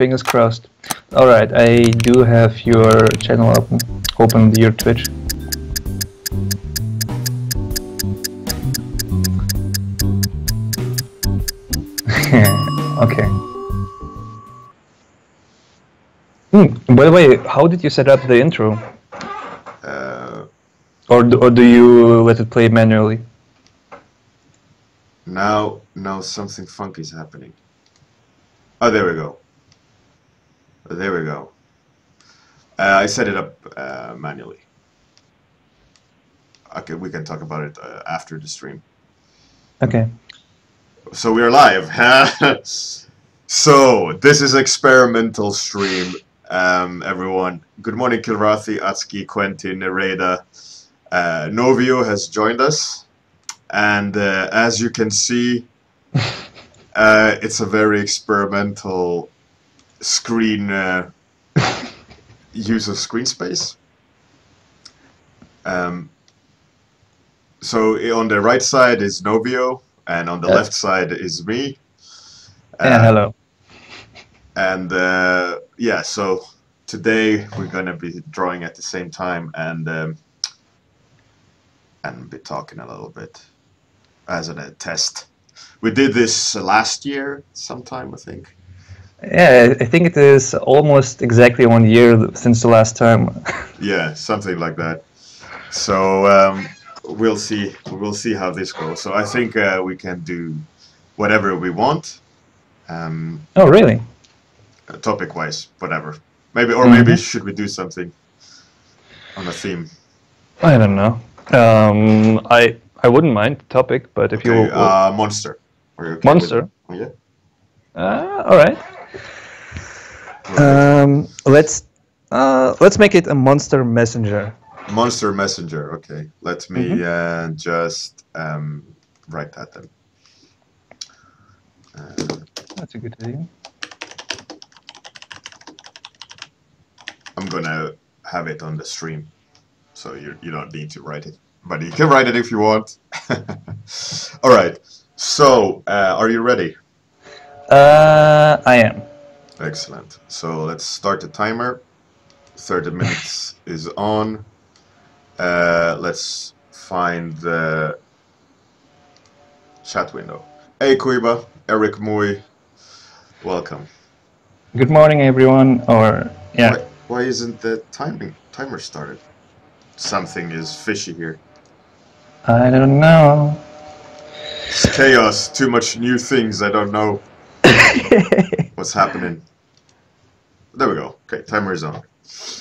Fingers crossed. Alright, I do have your channel open your Twitch. Okay. By the way, how did you set up the intro? Or do you let it play manually? Now something funky is happening. Oh, there we go. There we go. I set it up manually. Okay, we can talk about it after the stream. Okay. So we're live. So this is experimental stream. Everyone. Good morning, Kilrathi, Atski, Quentin, Nereda. Nowio has joined us, and as you can see, it's a very experimental screen use of screen space. So on the right side is Nowio, and on the left side is me. Hello. And yeah, so today we're gonna be drawing at the same time and be talking a little bit as a test. We did this last year sometime, I think. Yeah, I think it is almost exactly 1 year since the last time. Yeah, something like that. So we'll see how this goes. So I think we can do whatever we want. Oh, really? Topic-wise, whatever. Maybe, or maybe should we do something on a theme? I don't know. I wouldn't mind the topic, but if you monster. Are you okay monster. with it? All right. Let's make it a monster messenger. Monster messenger. Okay. Let me just write that then. That's a good idea. I'm gonna have it on the stream, so you don't need to write it, but you can write it if you want. All right. So, are you ready? I am. Excellent. So let's start the timer. 30 minutes is on. Let's find the chat window. Hey Kuiba, Eric Mui, welcome. Good morning, everyone. Or yeah. Why isn't the timer started? Something is fishy here. I don't know. It's chaos. Too much new things. I don't know what's happening. There we go. Okay, timer is on.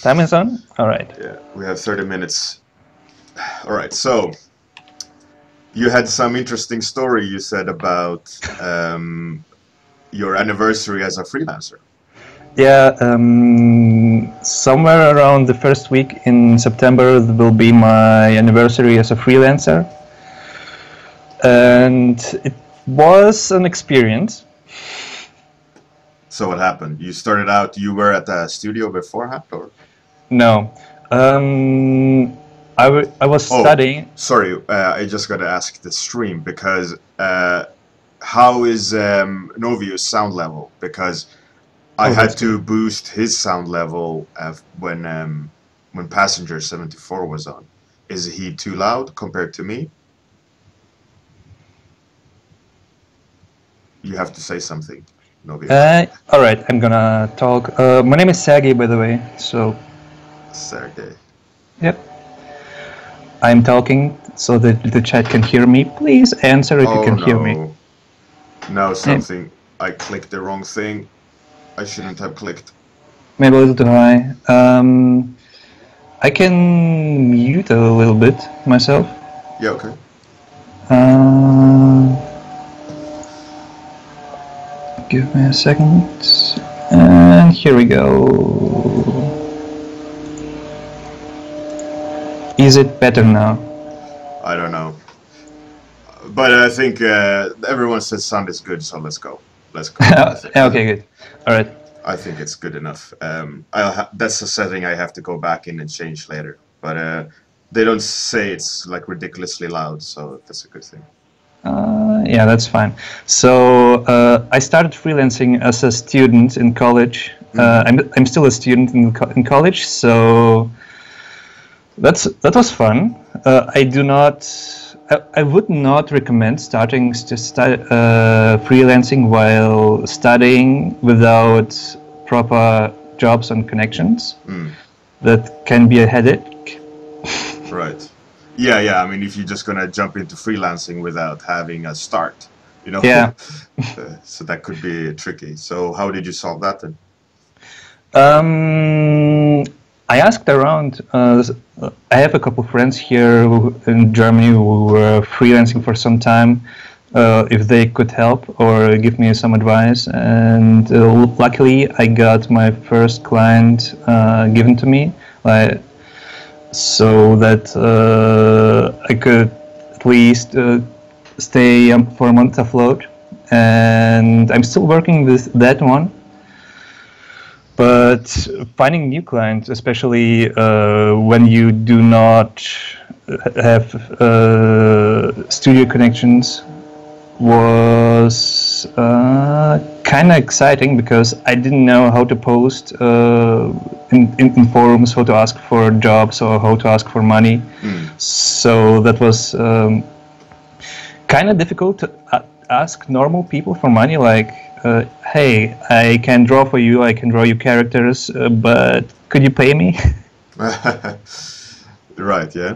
Time is on? All right. Yeah, we have 30 minutes. All right, so you had some interesting story you said about your anniversary as a freelancer. Yeah, somewhere around the first week in September will be my anniversary as a freelancer. And it was an experience. So what happened? You started out, you were at the studio beforehand, or? No. I was studying. Sorry, I just got to ask the stream, because how is Novio's sound level? Because I had to boost his sound level when Passenger 74 was on. Is he too loud compared to me? You have to say something, Novio. All right, I'm gonna talk. My name is Sergey, by the way. So. Sergey. Yep. I'm talking so that the chat can hear me. Please answer if you can hear me. No, something. I clicked the wrong thing. I shouldn't have clicked. Maybe a little too high. I can mute a little bit myself. Yeah, okay. Give me a second. And here we go. Is it better now? I don't know. But I think everyone says sound is good, so let's go. Let's go. Okay, good. All right. I think it's good enough. That's a setting I have to go back in and change later. But they don't say it's like ridiculously loud, so that's a good thing. Yeah, that's fine. So I started freelancing as a student in college. I'm still a student in college, so that was fun. I would not recommend starting freelancing while studying without proper jobs and connections. That can be a headache. Right. Yeah. I mean, if you're just gonna jump into freelancing without having a start, you know. Yeah. So that could be tricky. So how did you solve that then? I asked around. I have a couple friends here in Germany who were freelancing for some time. If they could help or give me some advice, and luckily I got my first client given to me, so that I could at least stay for a month afloat. And I'm still working with that one. But finding new clients, especially when you do not have studio connections, was kind of exciting because I didn't know how to post in forums, how to ask for jobs or how to ask for money. So that was kind of difficult to ask normal people for money, like, hey, I can draw for you, I can draw you characters, but could you pay me? Right, yeah.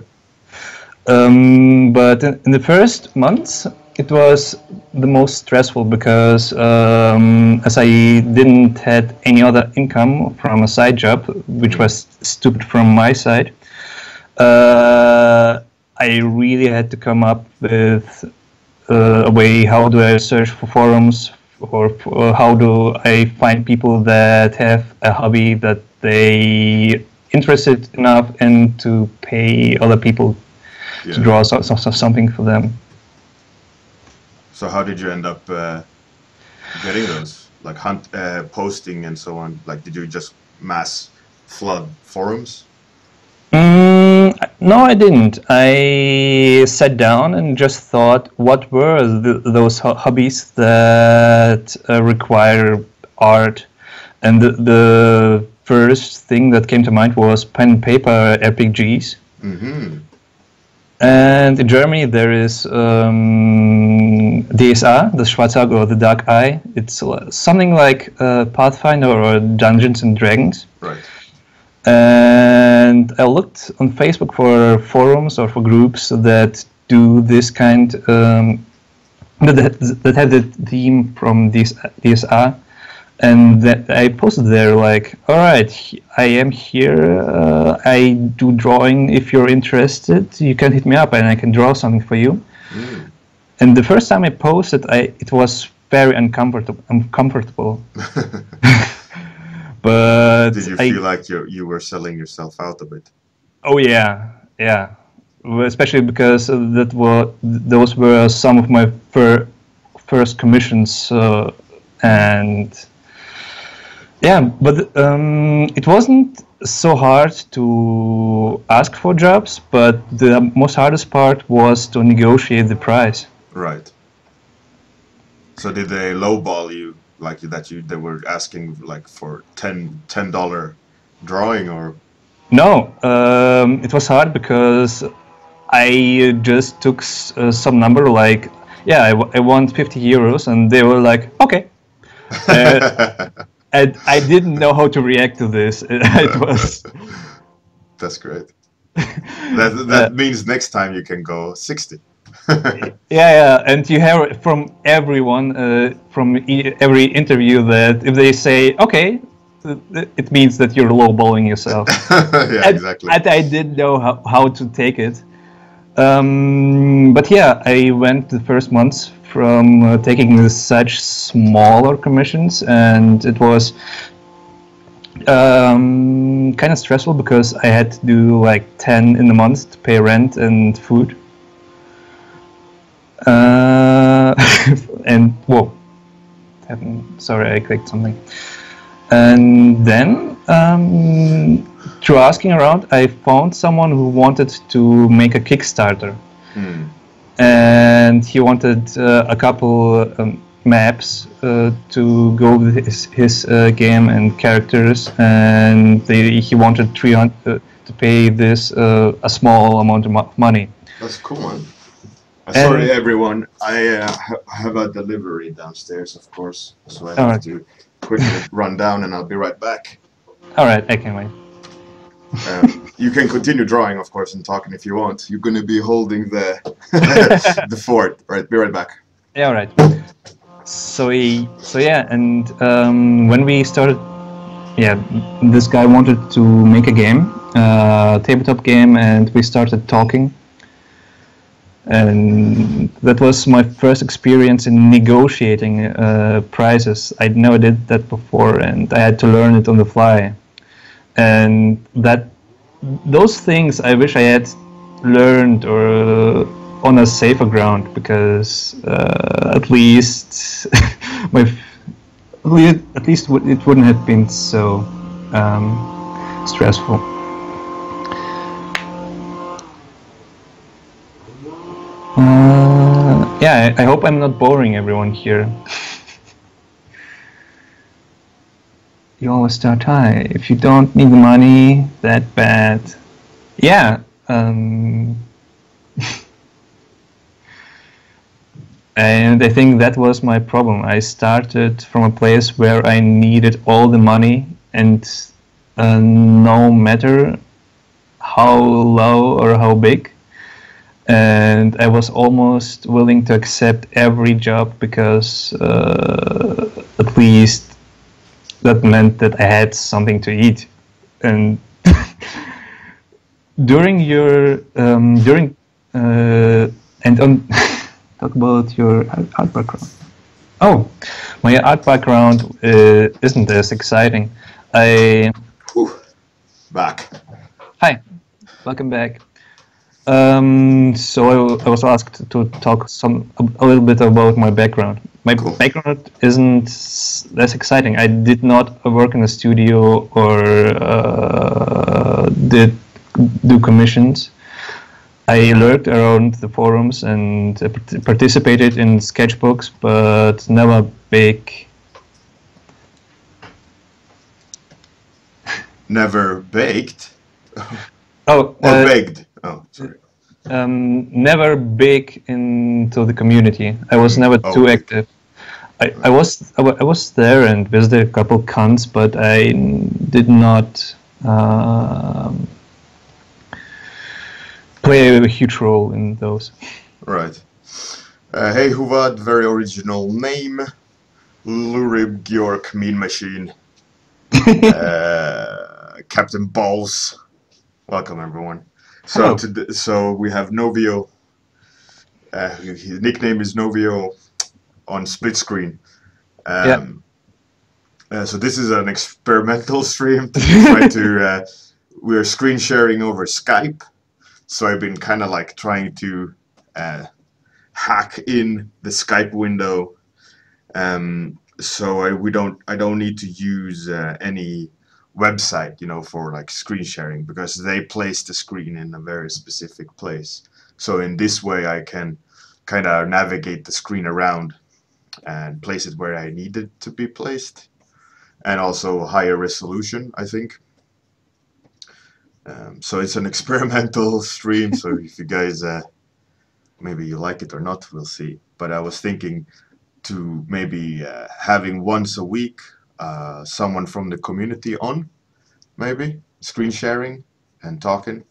But in the first months, it was the most stressful because as I didn't had any other income from a side job, which was stupid from my side, I really had to come up with a way. How do I search for forums, or how do I find people that have a hobby that they interested enough in to pay other people to draw something for them. So how did you end up getting those, like posting and so on? Like, did you just mass flood forums? No, I didn't. I sat down and just thought, what were those hobbies that require art? And the first thing that came to mind was pen and paper RPGs. Mm-hmm. And in Germany there is DSA, the Schwarze Auge or the Dark Eye. It's something like Pathfinder or Dungeons and Dragons. Right. And I looked on Facebook for forums or for groups that do this kind, that have the theme from DSA, and that I posted there like, all right, I am here, I do drawing. If you're interested, you can hit me up and I can draw something for you. And the first time I posted, it was very uncomfortable. But did you feel like you were selling yourself out a bit? Oh yeah. Especially because those were some of my first commissions, and yeah. But it wasn't so hard to ask for jobs, but the most hardest part was to negotiate the price. Right. So did they lowball you? Like they were asking like for $10 drawing, or? No, it was hard because I just took some number, like, yeah, I want 50 euros, and they were like, okay. And I didn't know how to react to this. It was. That's great. That means next time you can go 60. Yeah, and you hear from everyone, from every interview, that if they say okay, it means that you're lowballing yourself. Yeah, exactly. And I didn't know how to take it. But yeah, I went the first months from taking such smaller commissions, and it was kind of stressful because I had to do like 10 in a month to pay rent and food. And whoa, sorry, I clicked something. And then through asking around, I found someone who wanted to make a Kickstarter. and he wanted a couple maps to go with his game and characters, and he wanted 300 to pay this a small amount of money. That's cool, man. Sorry, everyone. I have a delivery downstairs, of course, so I have to quickly run down, and I'll be right back. All right, I can wait. You can continue drawing, of course, and talking if you want. You're going to be holding the the fort. Right, be right back. Yeah, all right. So yeah, and when we started, this guy wanted to make a game, tabletop game, and we started talking. And that was my first experience in negotiating prices. I'd never did that before, and I had to learn it on the fly. And those things I wish I had learned or on a safer ground, because at least it wouldn't have been so stressful. I hope I'm not boring everyone here. You always start high. If you don't need the money that bad, yeah. And I think that was my problem. I started from a place where I needed all the money, and no matter how low or how big, and I was almost willing to accept every job because at least that meant that I had something to eat. And during your talk about your art background. Oh, my art background isn't as exciting. Back. Hi, welcome back. So I was asked to talk a little bit about my background. My background isn't less exciting. I did not work in a studio or do commissions. I lurked around the forums and participated in sketchbooks, but never big. Never baked? Oh, or begged? Oh, sorry. Never big into the community. I was never too active. I was there and visited a couple cons, but I did not play a huge role in those. Right. Hey Huvad, very original name. Lurib Georg, Mean Machine. Captain Balls. Welcome everyone. So we have Nowio. His nickname is Nowio on splitscreen. So this is an experimental stream. We're screen sharing over Skype. So I've been kind of like trying to hack in the Skype window. So I don't need to use any website, for like screen sharing, because they place the screen in a very specific place. So in this way I can kind of navigate the screen around and place it where I need it to be placed, and also higher resolution, I think. So it's an experimental stream, so if you guys maybe you like it or not, we'll see. But I was thinking to maybe having once a week someone from the community on, maybe screen sharing and talking.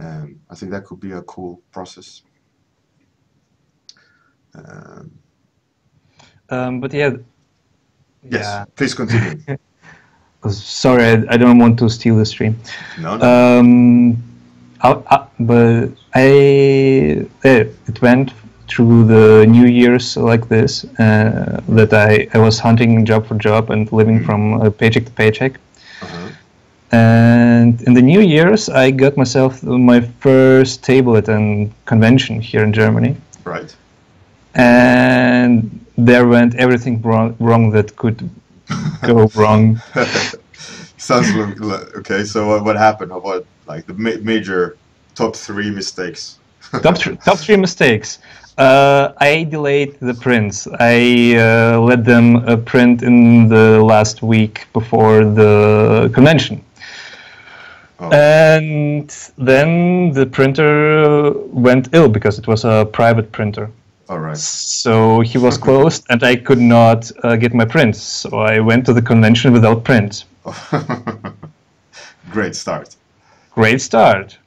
I think that could be a cool process. But yeah. Yes, please continue. Sorry, I don't want to steal the stream. No. But it went through the New Year's like this, that I was hunting job for job and living from paycheck to paycheck. And in the New Year's, I got myself my first table at a convention here in Germany. Right. And there went everything wrong that could go wrong. Sounds okay. So what happened? How about like the major top 3 mistakes? Top three mistakes. I delayed the prints. I let them print in the last week before the convention. Oh. And then the printer went ill because it was a private printer. All right. So he was closed and I could not get my prints. So I went to the convention without prints. Great start. Great start.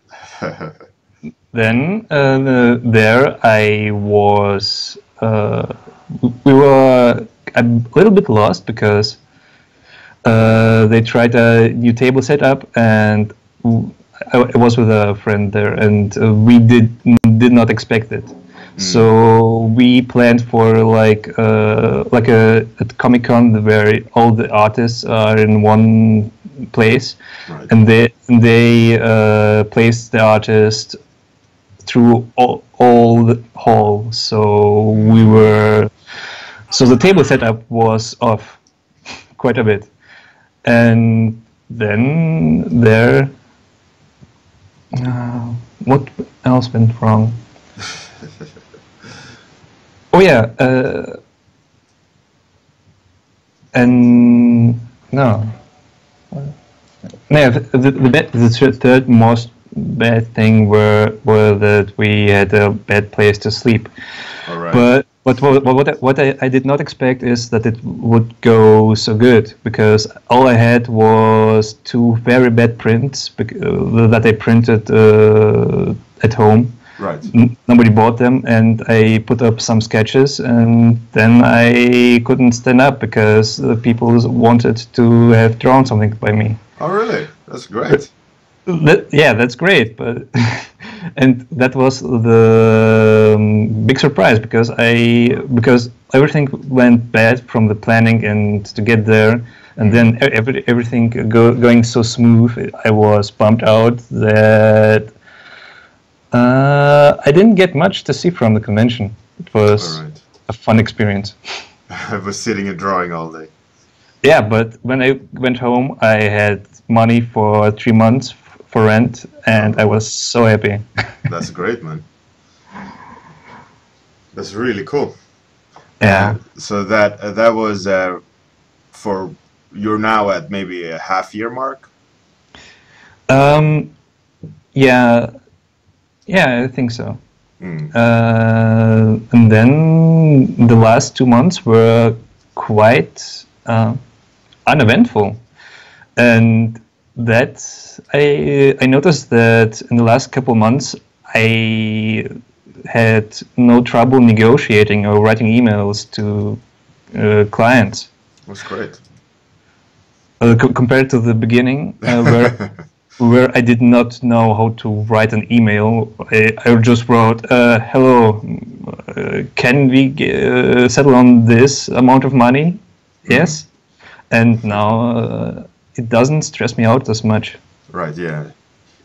Then there I was, we were a little bit lost because they tried a new table setup and I was with a friend there and we did not expect it. So we planned for like a Comic-Con where all the artists are in one place, Right. and they placed the artist through all the hall. So the table setup was off quite a bit, and then there. What else went wrong? Oh yeah, and no, the third most bad thing were that we had a bad place to sleep. All right. But what I did not expect is that it would go so good, because all I had was two very bad prints that I printed at home. Right. Nobody bought them, and I put up some sketches, and then I couldn't stand up because people wanted to have drawn something by me. Oh, really? That's great. Yeah, that's great, but and that was the big surprise because everything went bad from the planning and to get there, and then everything going so smooth. I was bummed out that I didn't get much to see from the convention. It was a fun experience. I was sitting and drawing all day. Yeah, but when I went home, I had money for 3 months for rent, and I was so happy. That's great, man. That's really cool. Yeah. So that was for, you're now at maybe a half-year mark? Yeah, I think so. Mm. And then the last 2 months were quite uneventful, and that I noticed that in the last couple months I had no trouble negotiating or writing emails to clients. That's great. Compared to the beginning, where I did not know how to write an email. I just wrote, "Hello, can we settle on this amount of money?" Mm-hmm. Yes, and now it doesn't stress me out as much. Right. Yeah.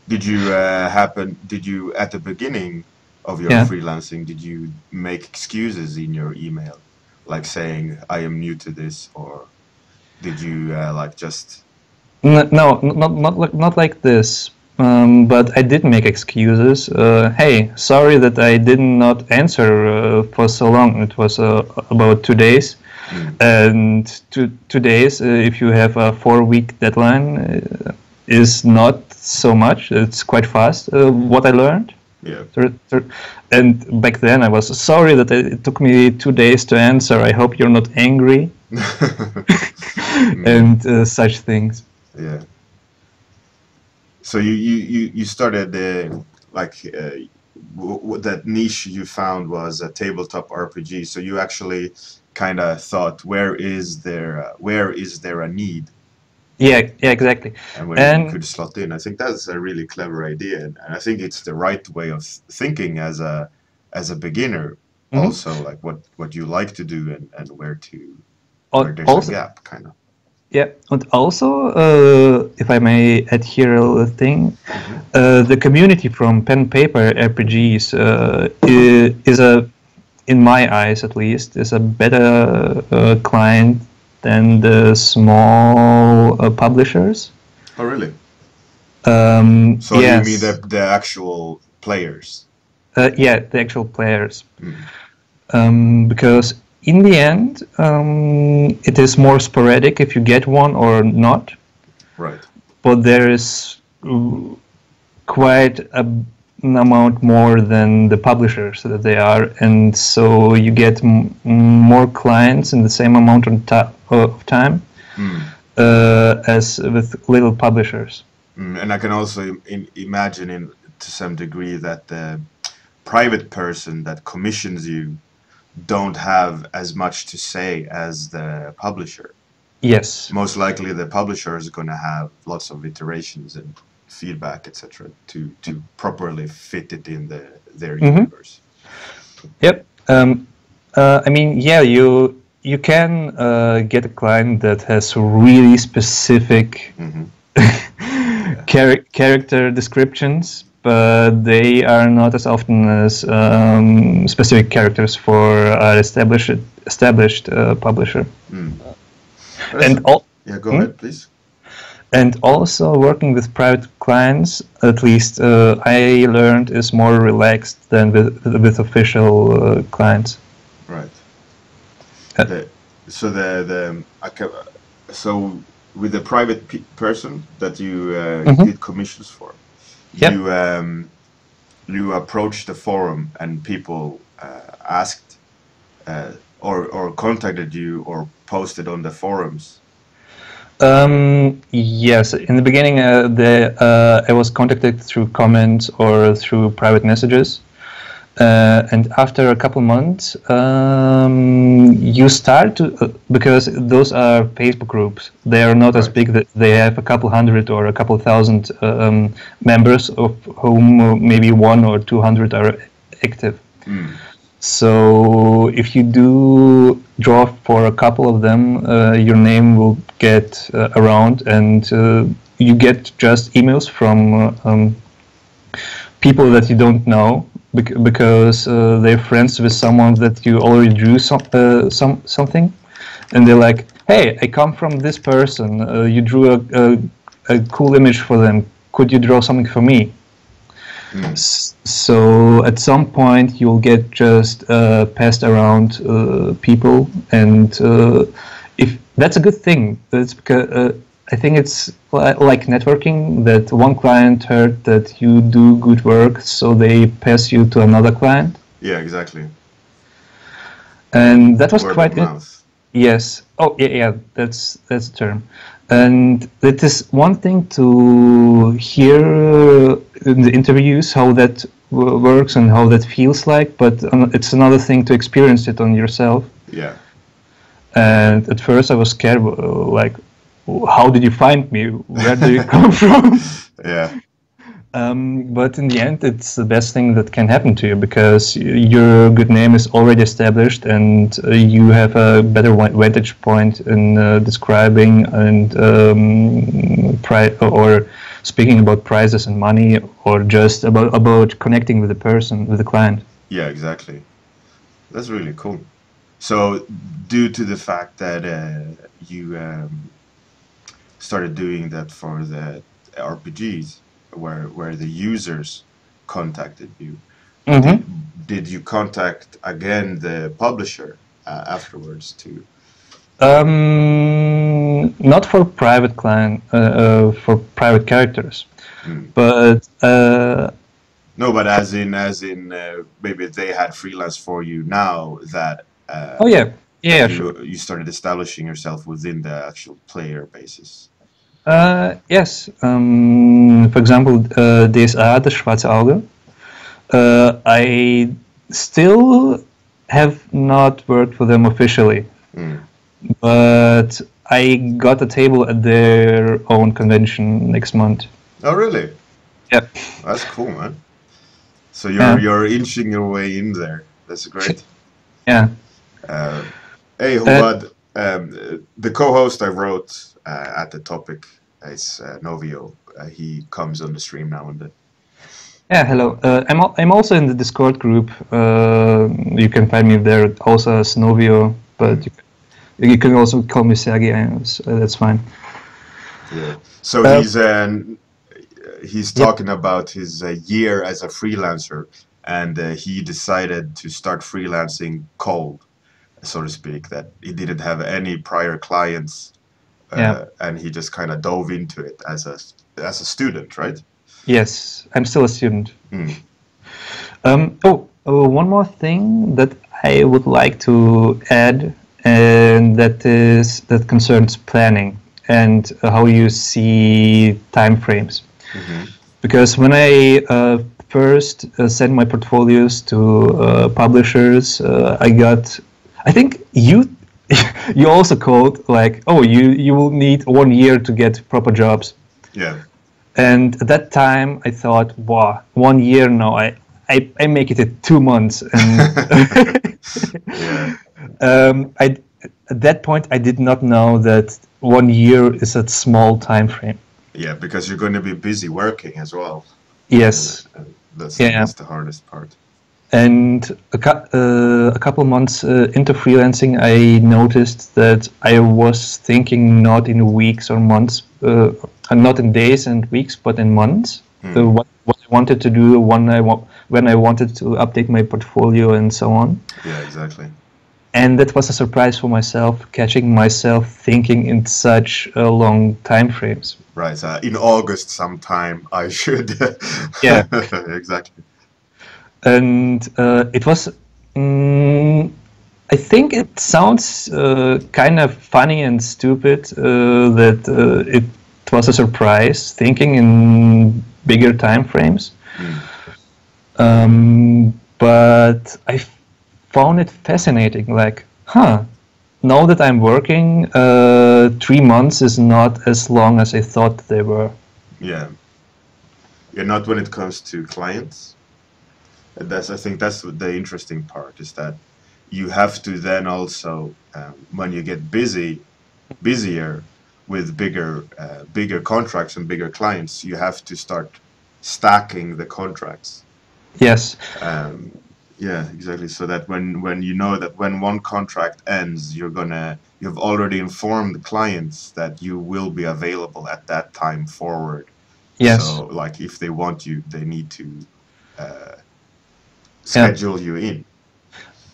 Did you at the beginning of your freelancing, did you make excuses in your email, like saying I am new to this, or did you like just? No, not like this. But I did make excuses. Hey, sorry that I did not answer for so long. It was about 2 days. And 2 days, if you have a 4-week deadline, is not so much. It's quite fast. What I learned. Yeah. And back then I was sorry that it took me 2 days to answer. I hope you're not angry. And such things. Yeah. So you started that niche you found was a tabletop RPG. So you actually kind of thought, where is there a need? Yeah, exactly. And where you could slot in. I think that's a really clever idea, and I think it's the right way of thinking as a beginner. Mm-hmm. Also, like what you like to do and where there's a gap, kind of. Yeah, and also, if I may add here a little thing, the community from pen and paper RPGs is in my eyes at least, is a better client than the small publishers. Oh, really? So yes. You mean the actual players? Yeah, the actual players. Mm. Because in the end, it is more sporadic if you get one or not. Right. But there is quite an amount more than the publishers that they are, and so you get more clients in the same amount of time as with little publishers. And I can also imagine, to some degree, that the private person that commissions you don't have as much to say as the publisher. Yes. Most likely, the publisher is going to have lots of iterations and feedback, etc., to properly fit it in their universe. Yep. I mean, yeah, you can get a client that has really specific character descriptions, but they are not as often as specific characters for an established publisher. And yeah, go ahead, please. And also working with private clients, at least I learned, is more relaxed than with official clients. Right. So with the private person that you did commissions for, you approached the forum and people asked or contacted you or posted on the forums. Yes, in the beginning I was contacted through comments or through private messages, and after a couple months you start to, because those are Facebook groups, they are not as big, that they have a couple hundred or a couple thousand members, of whom maybe 100 or 200 are active. So if you do draw for a couple of them, your name will get around, and you get just emails from people that you don't know, because they're friends with someone that you already drew something, and they're like, "Hey, I come from this person. You drew a cool image for them. Could you draw something for me?" So at some point you'll get just passed around people, and if that's a good thing. That's because I think it's like networking, that one client heard that you do good work, so they pass you to another client. Yeah, exactly. And that was Word quite of mouth. Yes. Oh, yeah. That's the term. And it is one thing to hear in the interviews how that works and how that feels like, but it's another thing to experience it on yourself. Yeah. And at first I was scared, like, how did you find me? Where do you come from? Yeah. But in the end, it's the best thing that can happen to you, because your good name is already established, and you have a better vantage point in describing and or speaking about prices and money, or just about connecting with the person, with the client. Yeah, exactly. That's really cool. So, due to the fact that you started doing that for the RPGs, where the users contacted you, did you contact again the publisher afterwards too? Not for private for private characters, but no, but as in maybe they had freelance for you now that. Sure. You started establishing yourself within the actual player basis. Yes. For example, DSA, the Schwarze Auge. I still have not worked for them officially, but I got a table at their own convention next month. Oh, really? Yep. That's cool, man. So you're inching your way in there. That's great. Yeah. Hey, Hubad, the co-host I wrote at the topic is Nowio. He comes on the stream now and then. Yeah, hello. I'm also in the Discord group. You can find me there also as Nowio, but you can also call me Sergey. That's fine. Yeah. So he's talking about his year as a freelancer. and he decided to start freelancing cold, so to speak. That he didn't have any prior clients, Yeah. and he just kind of dove into it as a student, right? Yes, I'm still a student. Mm. One more thing that I would like to add, and that concerns planning and how you see time frames. Mm-hmm. Because when I first sent my portfolios to publishers, I think you you also called like, oh, you will need 1 year to get proper jobs. Yeah. And at that time, I thought, wow, 1 year now, I make it at 2 months. And Yeah. I at that point, I did not know that 1 year is a small time frame. Yeah, because you're going to be busy working as well. Yes. That's Yeah. that's the hardest part. And a couple months into freelancing, I noticed that I was thinking not in weeks or months, not in days and weeks, but in months. What I wanted to do when I wanted to update my portfolio and so on. Yeah, exactly. And that was a surprise for myself, catching myself thinking in such long time frames. Right. In August sometime, I should. Yeah. Exactly. And it was, I think it sounds kind of funny and stupid that it was a surprise thinking in bigger time frames. But I found it fascinating, like, now that I'm working, 3 months is not as long as I thought they were. Yeah. Yeah, not when it comes to clients. I think that's the interesting part, is that you have to then also, when you get busier with bigger contracts and bigger clients, you have to start stacking the contracts. Yes. Yeah, exactly. So that when you know that when one contract ends, you've already informed the clients that you will be available at that time forward. Yes. So like if they want you, they need to schedule you in.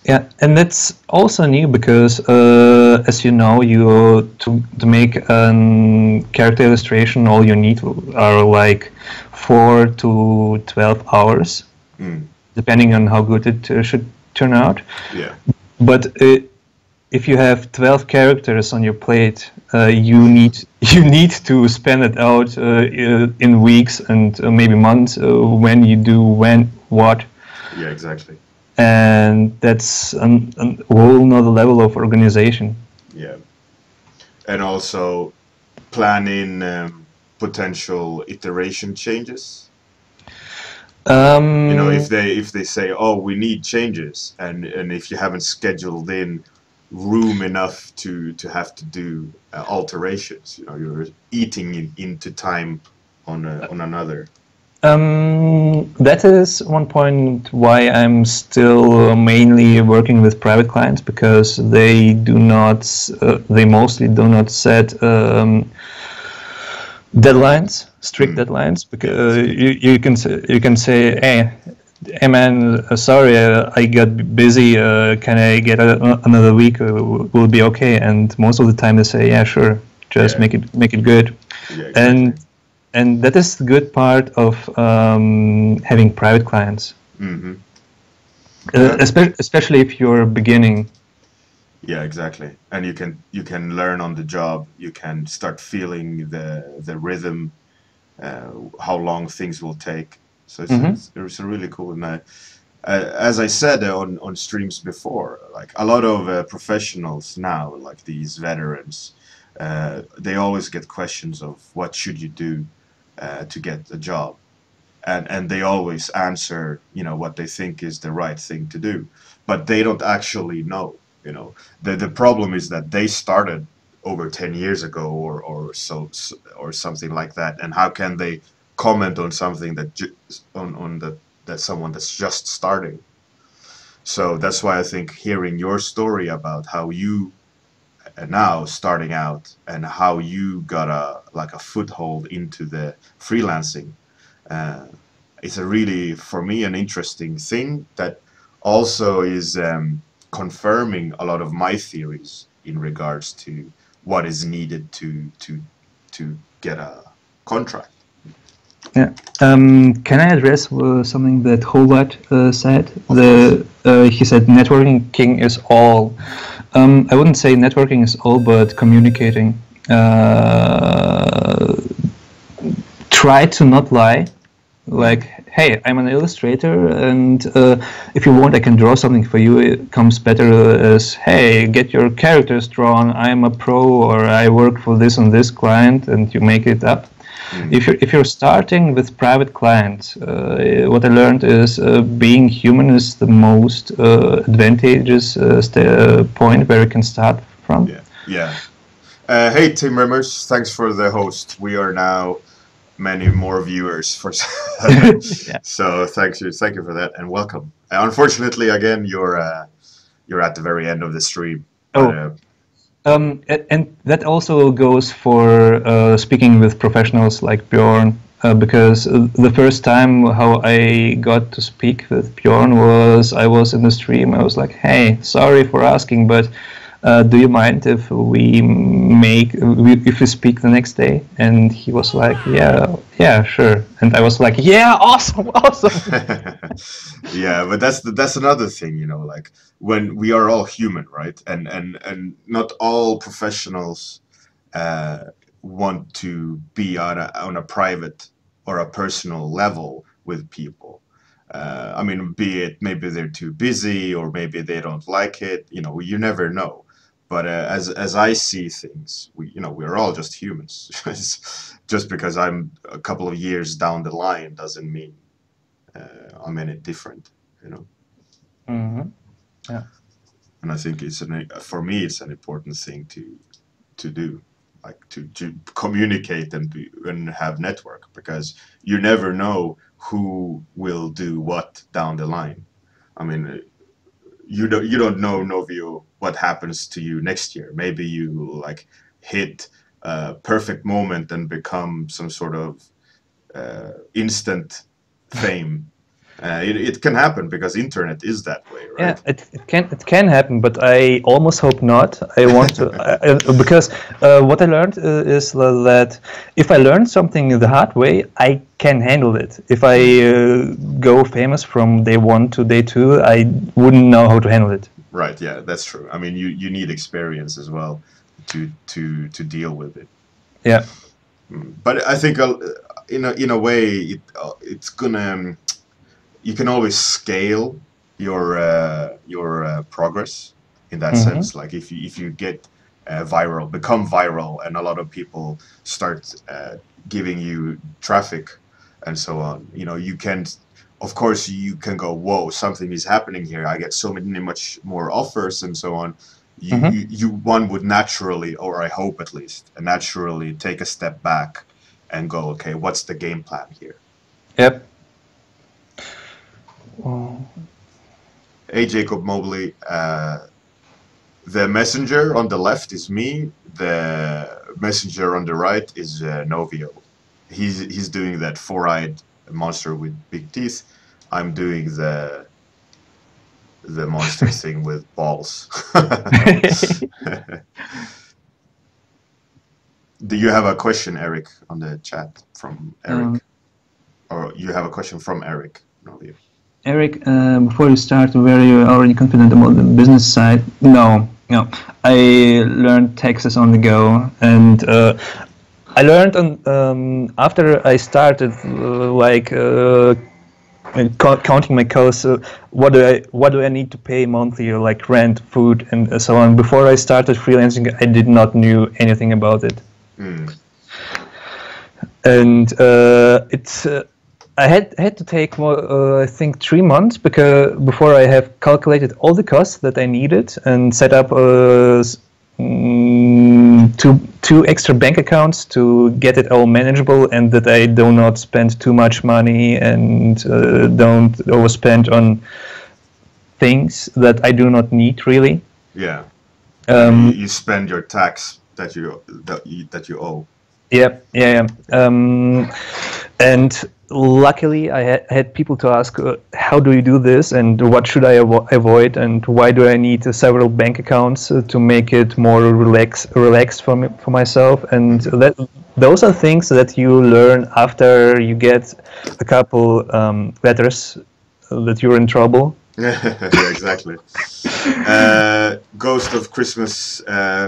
Yeah, and that's also new because, as you know, to make a character illustration, all you need are like 4 to 12 hours, depending on how good it should turn out. Yeah. But if you have 12 characters on your plate, you need to spend it out in weeks and maybe months when you do what. Yeah, exactly. And that's a whole nother level of organization. Yeah, and also planning potential iteration changes. You know, if they say, oh, we need changes, and if you haven't scheduled in room enough to have to do alterations, you know, you're eating into time on another. That is one point why I'm still mainly working with private clients, because they mostly do not set deadlines, strict deadlines, because you can say, hey man, sorry, I got busy, can I get another week, will be okay, and most of the time they say, yeah, sure, just make it good. Yeah, exactly. And that is the good part of having private clients. Mm-hmm. Especially if you're beginning. Yeah, exactly. And you can learn on the job. You can start feeling the rhythm, how long things will take. So it's a really cool. And as I said on streams before, like a lot of professionals now, like these veterans, they always get questions of what should you do to get a job, and they always answer, you know, what they think is the right thing to do, but they don't actually know. You know, the problem is that they started over 10 years ago or something like that, and how can they comment on something that someone that's just starting? So that's why I think hearing your story about how you now starting out and how you got a foothold into the freelancing, uh, it's a really, for me, an interesting thing that also is confirming a lot of my theories in regards to what is needed to get a contract. Yeah. Can I address something that Howard said? He said networking king is all. I wouldn't say networking is all, but communicating. Try to not lie. Like, hey, I'm an illustrator, and if you want, I can draw something for you. It comes better as, hey, get your characters drawn. I'm a pro, or I work for this and this client, and you make it up. If you're starting with private clients, what I learned is being human is the most advantageous point where you can start from. Yeah. Hey, Tim Rimmers, thanks for the host. We are now many more viewers for so thank you for that, and welcome. Unfortunately, again, you're at the very end of the stream. And that also goes for speaking with professionals like Bjorn, because the first time how I got to speak with Bjorn was I was in the stream. I was like, hey, sorry for asking, but do you mind if we speak the next day? And he was like, yeah, sure. And I was like, yeah, awesome. Yeah, but that's another thing, you know, like when we are all human, right? And not all professionals want to be on a private or a personal level with people. I mean, be it maybe they're too busy or maybe they don't like it. You know, you never know. But as I see things, we're all just humans. Just because I'm a couple of years down the line doesn't mean I'm any different, you know. Yeah. And I think for me it's an important thing to do, like to communicate and have network, because you never know who will do what down the line. I mean, you don't know, Nowio, what happens to you next year. Maybe you like hit a perfect moment and become some sort of instant fame. It can happen because internet is that way, right? Yeah, it can happen, but I almost hope not. I want to because what I learned is that if I learn something the hard way, I can handle it. If I go famous from day 1 to day 2, I wouldn't know how to handle it. Right. Yeah, that's true. I mean, you need experience as well to deal with it. Yeah. But I think in a way it's gonna. You can always scale your progress in that sense. Like if you get become viral, and a lot of people start giving you traffic and so on. You know, you can, of course, you can go, whoa, something is happening here. I get so much more offers and so on. One would naturally, or I hope at least, naturally take a step back and go, okay, what's the game plan here? Yep. Hey, Jacob Mobley, the messenger on the left is me. The messenger on the right is Nowio. He's doing that four-eyed monster with big teeth. I'm doing the monster thing with balls. Do you have a question, Eric, on the chat from Eric? Or you have a question from Eric, Nowio? Eric, before you start, were you already confident about the business side? No. I learned taxes on the go, and I learned after I started counting my costs. What do I need to pay monthly, like rent, food, and so on. Before I started freelancing, I did not knew anything about it, and it's. I had to take I think 3 months before I have calculated all the costs that I needed and set up two extra bank accounts to get it all manageable, and that I do not spend too much money and don't overspend on things that I do not need really. Yeah. You spend your tax that you owe. Yeah. And luckily, I had people to ask, how do you do this, and what should I avoid, and why do I need several bank accounts to make it more relaxed for myself, and those are things that you learn after you get a couple letters that you're in trouble. Yeah, exactly. Ghost of Christmas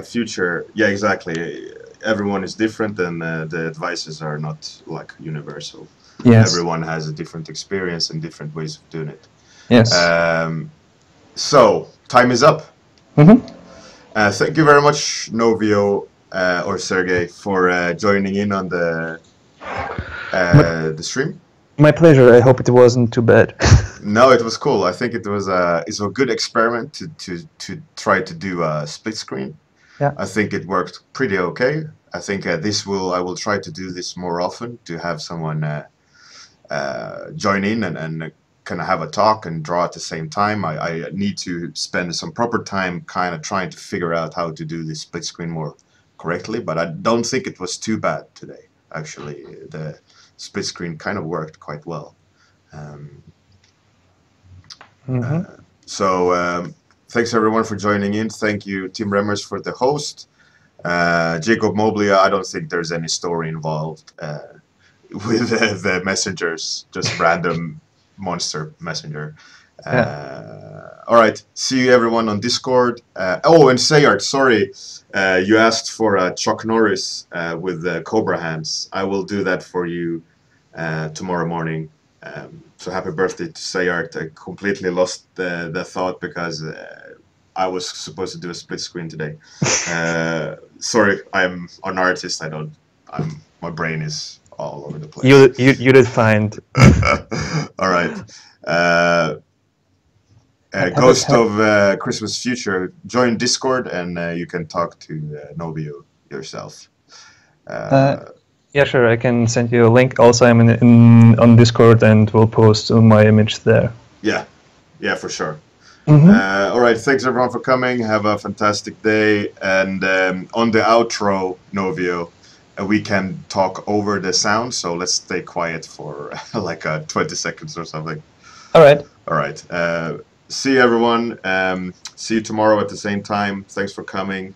Future. Yeah, exactly. Everyone is different, and the advices are not like universal. Yes. Everyone has a different experience and different ways of doing it. Yes. So time is up. Mm-hmm. Thank you very much, Novio or Sergey, for joining in on the stream. My pleasure. I hope it wasn't too bad. No, it was cool. I think it's a good experiment to try to do a split screen. Yeah. I think it worked pretty okay. I think I will try to do this more often, to have someone join in and kind of have a talk and draw at the same time. I need to spend some proper time kind of trying to figure out how to do this split screen more correctly, but I don't think it was too bad today. Actually, the split screen kind of worked quite well. So thanks everyone for joining in. Thank you, Tim Remmers, for the host. Jacob Mobley, I don't think there's any story involved with the messengers, just random monster messenger. All right, see you everyone on Discord. Oh, and Sayart, sorry, you asked for Chuck Norris with the Cobra hands. I will do that for you tomorrow morning. So happy birthday to Sayart. I completely lost the thought because I was supposed to do a split screen today. Sorry, I'm an artist. My brain is all over the place. You did fine. All right. Ghost of Christmas Future, join Discord and you can talk to Nowio yourself. Yeah, sure. I can send you a link. Also, I'm on Discord and will post my image there. Yeah, for sure. Mm-hmm. All right, thanks everyone for coming. Have a fantastic day. And on the outro, Nowio, we can talk over the sound. So let's stay quiet for like 20 seconds or something. All right. All right. See you, everyone. See you tomorrow at the same time. Thanks for coming.